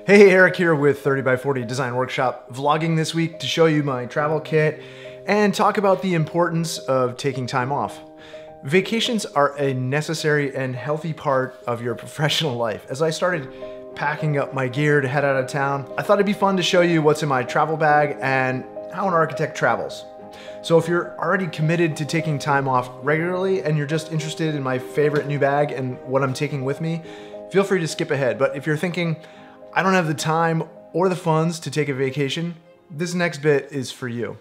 Hey, Eric here with 30 by 40 Design Workshop, vlogging this week to show you my travel kit and talk about the importance of taking time off. Vacations are a necessary and healthy part of your professional life. As I started packing up my gear to head out of town, I thought it'd be fun to show you what's in my travel bag and how an architect travels. So if you're already committed to taking time off regularly and you're just interested in my favorite new bag and what I'm taking with me, feel free to skip ahead. But if you're thinking, I don't have the time or the funds to take a vacation, this next bit is for you.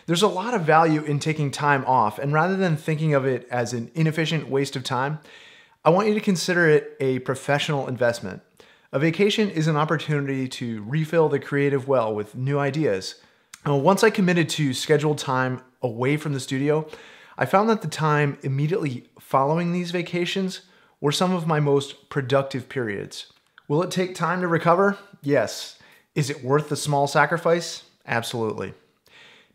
There's a lot of value in taking time off, and rather than thinking of it as an inefficient waste of time, I want you to consider it a professional investment. A vacation is an opportunity to refill the creative well with new ideas. Once I committed to scheduled time away from the studio, I found that the time immediately following these vacations were some of my most productive periods. Will it take time to recover? Yes. Is it worth the small sacrifice? Absolutely.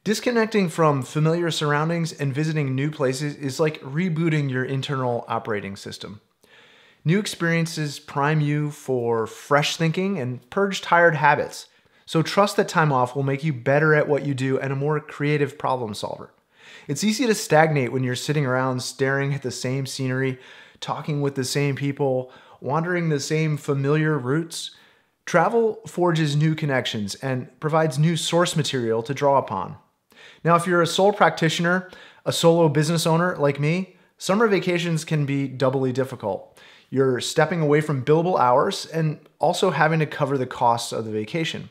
Disconnecting from familiar surroundings and visiting new places is like rebooting your internal operating system. New experiences prime you for fresh thinking and purge tired habits. So trust that time off will make you better at what you do and a more creative problem solver. It's easy to stagnate when you're sitting around staring at the same scenery, talking with the same people, wandering the same familiar routes. Travel forges new connections and provides new source material to draw upon. Now, if you're a sole practitioner, a solo business owner like me, summer vacations can be doubly difficult. You're stepping away from billable hours and also having to cover the costs of the vacation.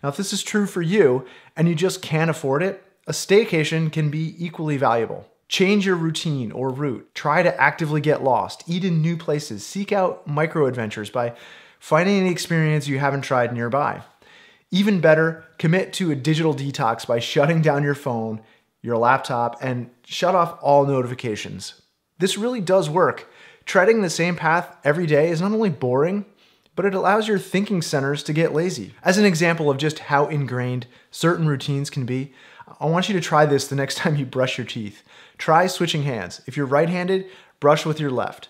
Now, if this is true for you and you just can't afford it, a staycation can be equally valuable. Change your routine or route. Try to actively get lost. Eat in new places. Seek out micro adventures by finding an experience you haven't tried nearby. Even better, commit to a digital detox by shutting down your phone, your laptop, and shut off all notifications. This really does work. Treading the same path every day is not only boring, but it allows your thinking centers to get lazy. As an example of just how ingrained certain routines can be, I want you to try this the next time you brush your teeth. Try switching hands. If you're right-handed, brush with your left.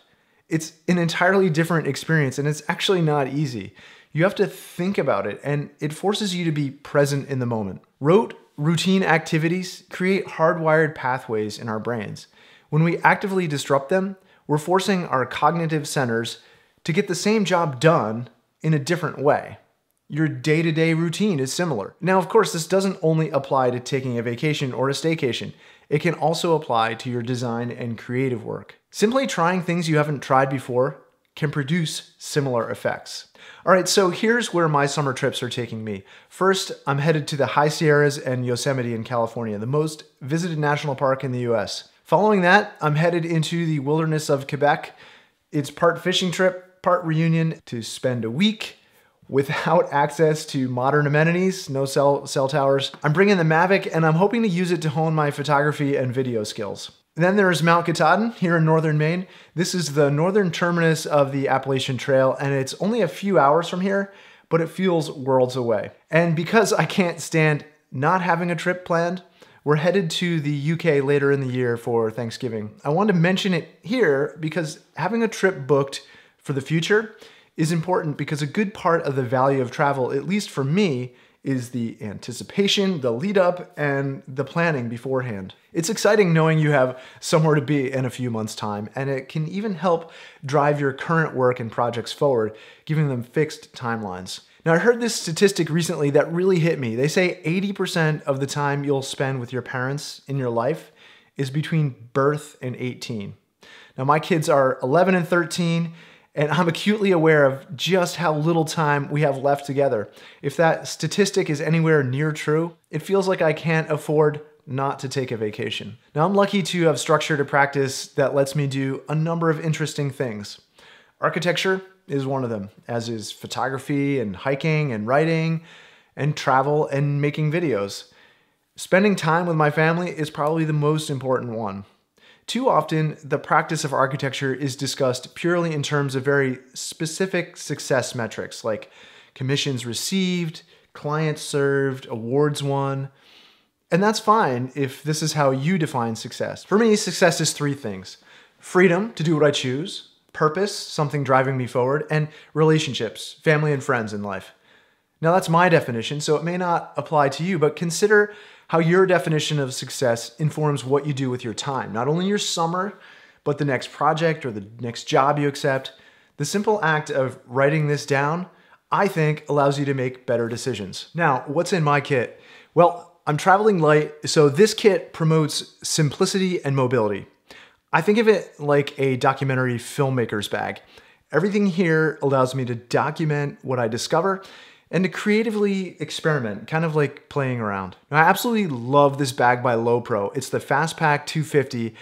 It's an entirely different experience, and it's actually not easy. You have to think about it, and it forces you to be present in the moment. Rote, routine activities create hardwired pathways in our brains. When we actively disrupt them, we're forcing our cognitive centers to get the same job done in a different way. Your day-to-day routine is similar. Now, of course, this doesn't only apply to taking a vacation or a staycation. It can also apply to your design and creative work. Simply trying things you haven't tried before can produce similar effects. All right, so here's where my summer trips are taking me. First, I'm headed to the High Sierras and Yosemite in California, the most visited national park in the US. Following that, I'm headed into the wilderness of Quebec. It's part fishing trip, part reunion to spend a week without access to modern amenities, no cell towers. I'm bringing the Mavic and I'm hoping to use it to hone my photography and video skills. Then there's Mount Katahdin here in northern Maine. This is the northern terminus of the Appalachian Trail, and it's only a few hours from here, but it feels worlds away. And because I can't stand not having a trip planned, we're headed to the UK later in the year for Thanksgiving. I wanted to mention it here because having a trip booked for the future is important, because a good part of the value of travel, at least for me, is the anticipation, the lead up, and the planning beforehand. It's exciting knowing you have somewhere to be in a few months' time, and it can even help drive your current work and projects forward, giving them fixed timelines. Now, I heard this statistic recently that really hit me. They say 80% of the time you'll spend with your parents in your life is between birth and 18. Now, my kids are 11 and 13, and I'm acutely aware of just how little time we have left together. If that statistic is anywhere near true, it feels like I can't afford not to take a vacation. Now, I'm lucky to have structured a practice that lets me do a number of interesting things. Architecture is one of them, as is photography and hiking and writing and travel and making videos. Spending time with my family is probably the most important one. Too often, the practice of architecture is discussed purely in terms of very specific success metrics like commissions received, clients served, awards won. And that's fine if this is how you define success. For me, success is three things: freedom to do what I choose, purpose, something driving me forward, and relationships, family and friends in life. Now that's my definition, so it may not apply to you, but consider how your definition of success informs what you do with your time. Not only your summer, but the next project or the next job you accept. The simple act of writing this down, I think, allows you to make better decisions. Now, what's in my kit? Well, I'm traveling light, so this kit promotes simplicity and mobility. I think of it like a documentary filmmaker's bag. Everything here allows me to document what I discover and to creatively experiment, kind of like playing around. Now, I absolutely love this bag by Lowepro. It's the Fastpack 250,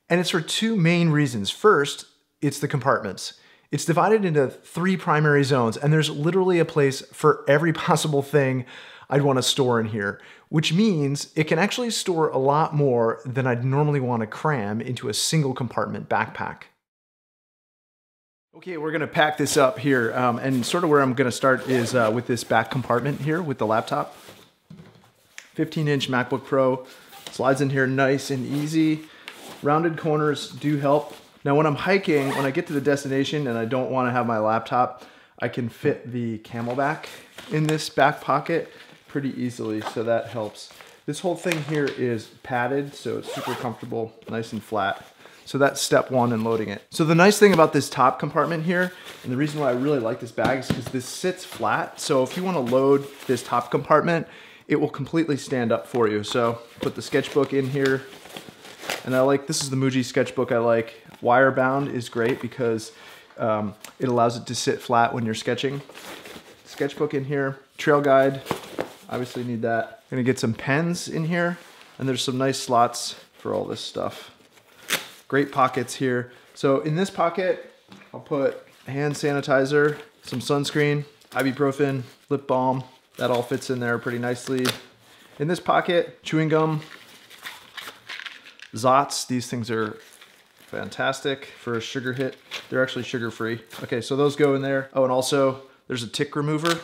and it's for two main reasons. First, it's the compartments. It's divided into 3 primary zones, and there's literally a place for every possible thing I'd want to store in here, which means it can actually store a lot more than I'd normally want to cram into a single compartment backpack. Okay, we're gonna pack this up here, and sort of where I'm gonna start is with this back compartment here with the laptop. 15-inch MacBook Pro, slides in here nice and easy. Rounded corners do help. Now when I'm hiking, when I get to the destination and I don't wanna have my laptop, I can fit the Camelback in this back pocket pretty easily, so that helps. This whole thing here is padded, so it's super comfortable, nice and flat. So that's step 1 in loading it. So the nice thing about this top compartment here, and the reason why I really like this bag is because this sits flat. So if you want to load this top compartment, it will completely stand up for you. So put the sketchbook in here. And this is the Muji Sketchbook I like. Wire bound is great because it allows it to sit flat when you're sketching. Sketchbook in here, trail guide, obviously need that. Gonna get some pens in here, and there's some nice slots for all this stuff. Great pockets here. So in this pocket, I'll put hand sanitizer, some sunscreen, ibuprofen, lip balm. That all fits in there pretty nicely. In this pocket, chewing gum, Zots. These things are fantastic for a sugar hit. They're actually sugar-free. Okay, so those go in there. Oh, and also there's a tick remover.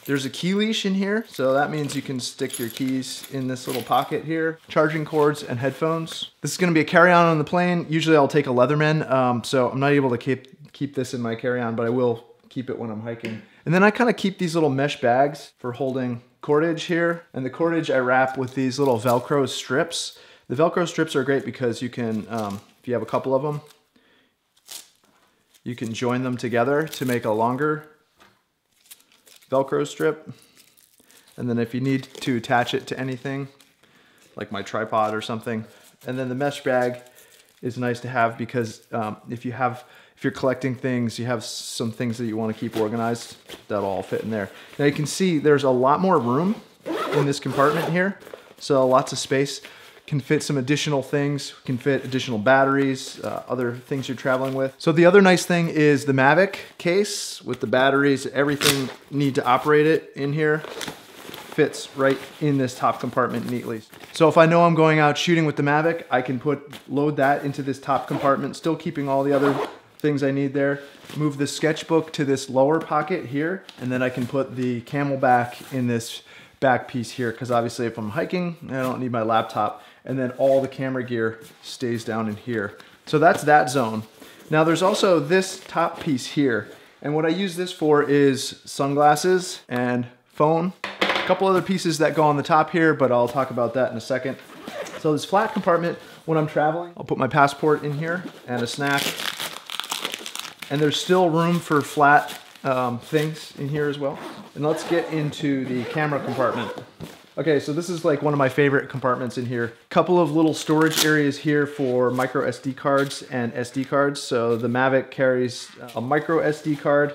There's a key leash in here, so that means you can stick your keys in this little pocket here. Charging cords and headphones. This is gonna be a carry-on on the plane. Usually I'll take a Leatherman, so I'm not able to keep this in my carry-on, but I will keep it when I'm hiking. And then I kind of keep these little mesh bags for holding cordage here. And the cordage I wrap with these little Velcro strips. The Velcro strips are great because you can, if you have a couple of them, you can join them together to make a longer Velcro strip. And then if you need to attach it to anything, like my tripod or something. And then the mesh bag is nice to have because if you're collecting things, you have some things that you want to keep organized, that'll all fit in there. Now you can see there's a lot more room in this compartment here. So lots of space. Can fit some additional things, can fit additional batteries, other things you're traveling with. So the other nice thing is the Mavic case with the batteries, everything need to operate it in here, fits right in this top compartment neatly. So if I know I'm going out shooting with the Mavic, I can load that into this top compartment, still keeping all the other things I need there. Move the sketchbook to this lower pocket here, and then I can put the Camelback in this back piece here, because obviously if I'm hiking, I don't need my laptop. And then all the camera gear stays down in here. So that's that zone. Now there's also this top piece here. And what I use this for is sunglasses and phone. A couple other pieces that go on the top here, but I'll talk about that in a second. So this flat compartment, when I'm traveling, I'll put my passport in here and a snack. And there's still room for flat things in here as well. And let's get into the camera compartment. Okay, so this is like one of my favorite compartments in here. Couple of little storage areas here for micro SD cards and SD cards. So the Mavic carries a micro SD card,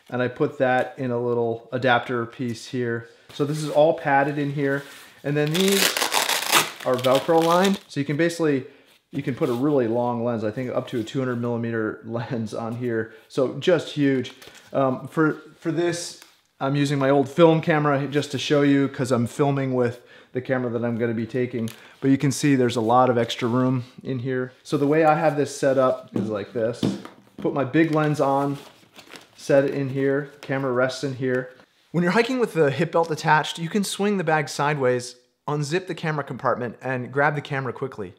and I put that in a little adapter piece here. So this is all padded in here. And then these are Velcro lined. So you can put a really long lens, I think up to a 200mm lens on here. So just huge. For this, I'm using my old film camera just to show you because I'm filming with the camera that I'm going to be taking. But you can see there's a lot of extra room in here. So the way I have this set up is like this. Put my big lens on, set it in here, camera rests in here. When you're hiking with the hip belt attached, you can swing the bag sideways, unzip the camera compartment, and grab the camera quickly.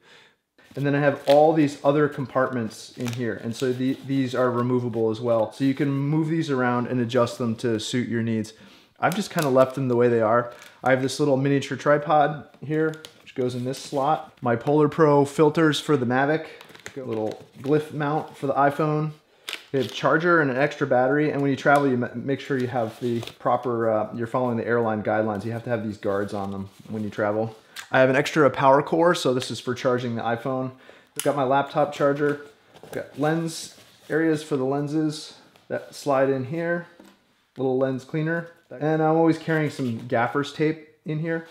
And then I have all these other compartments in here. And so these are removable as well. So you can move these around and adjust them to suit your needs. I've just kind of left them the way they are. I have this little miniature tripod here, which goes in this slot. My Polar Pro filters for the Mavic, a little glyph mount for the iPhone. They have charger and an extra battery, and when you travel, you make sure you have the proper, you're following the airline guidelines. You have to have these guards on them when you travel. I have an extra power core, so this is for charging the iPhone. I've got my laptop charger. I've got lens areas for the lenses that slide in here. Little lens cleaner. And I'm always carrying some gaffer's tape in here.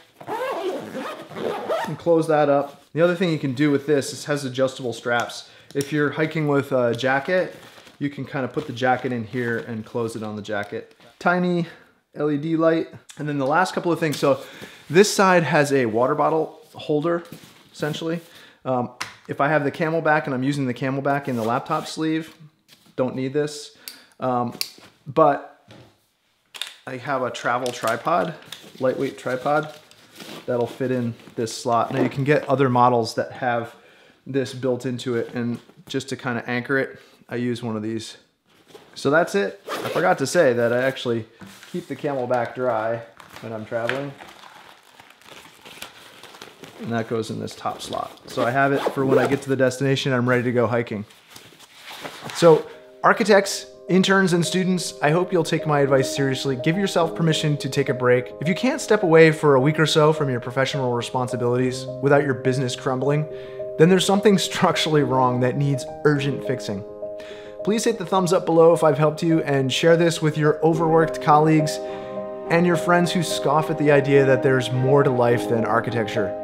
And close that up. The other thing you can do with this, it has adjustable straps. If you're hiking with a jacket, you can kind of put the jacket in here and close it on the jacket. Tiny LED light. And then the last couple of things. So this side has a water bottle holder, essentially. If I have the Camelback and I'm using the Camelback in the laptop sleeve, don't need this. But I have a travel tripod, lightweight tripod, that'll fit in this slot. Now you can get other models that have this built into it, and just to kind of anchor it, I use one of these. So that's it. I forgot to say that I actually keep the Camelback dry when I'm traveling. And that goes in this top slot. So I have it for when I get to the destination, I'm ready to go hiking. So architects, interns, and students, I hope you'll take my advice seriously. Give yourself permission to take a break. If you can't step away for a week or so from your professional responsibilities without your business crumbling, then there's something structurally wrong that needs urgent fixing. Please hit the thumbs up below if I've helped you, and share this with your overworked colleagues and your friends who scoff at the idea that there's more to life than architecture.